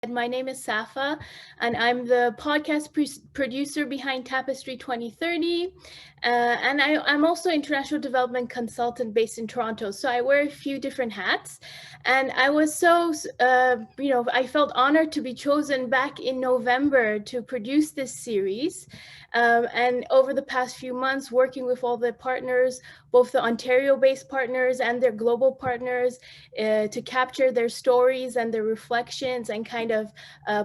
My name is Safa, and I'm the podcast producer behind Tapestry 2030. And I'm also international development consultant based in Toronto. So I wear a few different hats. And I was I felt honored to be chosen back in November to produce this series. And over the past few months, working with all the partners, both the Ontario-based partners and their global partners, to capture their stories and their reflections and kind of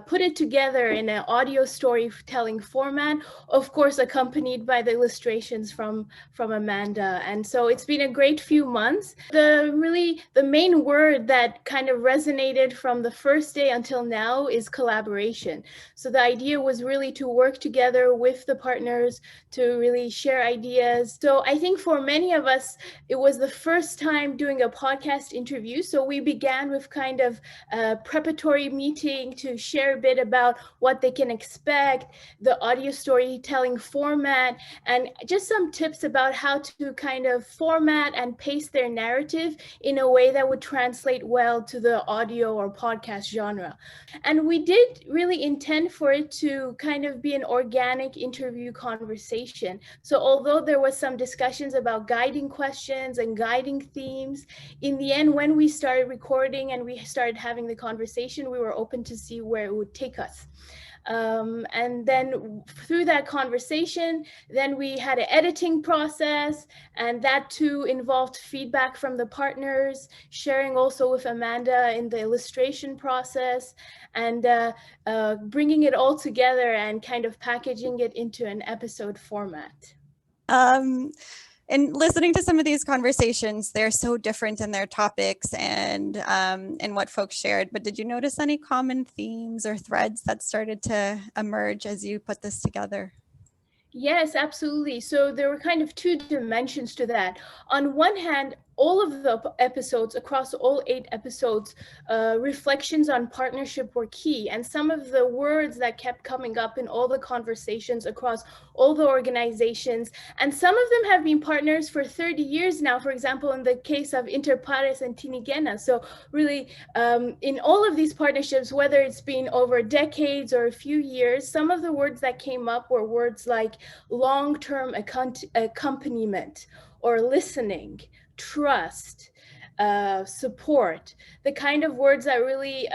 put it together in an audio storytelling format, of course, accompanied by the illustrations from Amanda. And so it's been a great few months. The main word that kind of resonated from the first day until now is collaboration. So the idea was really to work together with the partners to really share ideas. So I think for many of us, it was the first time doing a podcast interview. So we began with kind of a preparatory meeting to share a bit about what they can expect, the audio storytelling format, and just some tips about how to kind of format and pace their narrative in a way that would translate well to the audio or podcast genre. And we did really intend for it to kind of be an organic interview conversation. So although there was some discussions about guiding questions and guiding themes, in the end, when we started recording and we started having the conversation, we were open to see where it would take us. And then through that conversation, then we had an editing process, and that too involved feedback from the partners, sharing also with Amanda in the illustration process, and bringing it all together and kind of packaging it into an episode format. And listening to some of these conversations, they're so different in their topics and what folks shared. But did you notice any common themes or threads that started to emerge as you put this together? Yes, absolutely. So there were kind of two dimensions to that. On one hand, all of the episodes, across all 8 episodes, reflections on partnership were key. And some of the words that kept coming up in all the conversations across all the organizations, and some of them have been partners for 30 years now, for example, in the case of Interpares and Tinigena. So really, in all of these partnerships, whether it's been over decades or a few years, some of the words that came up were words like long-term accompaniment or listening, trust, support, the kind of words that really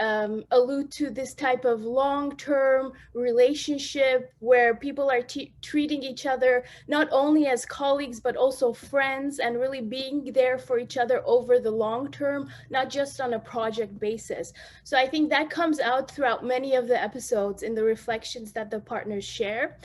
allude to this type of long-term relationship where people are treating each other not only as colleagues, but also friends, and really being there for each other over the long term, not just on a project basis. So I think that comes out throughout many of the episodes in the reflections that the partners share.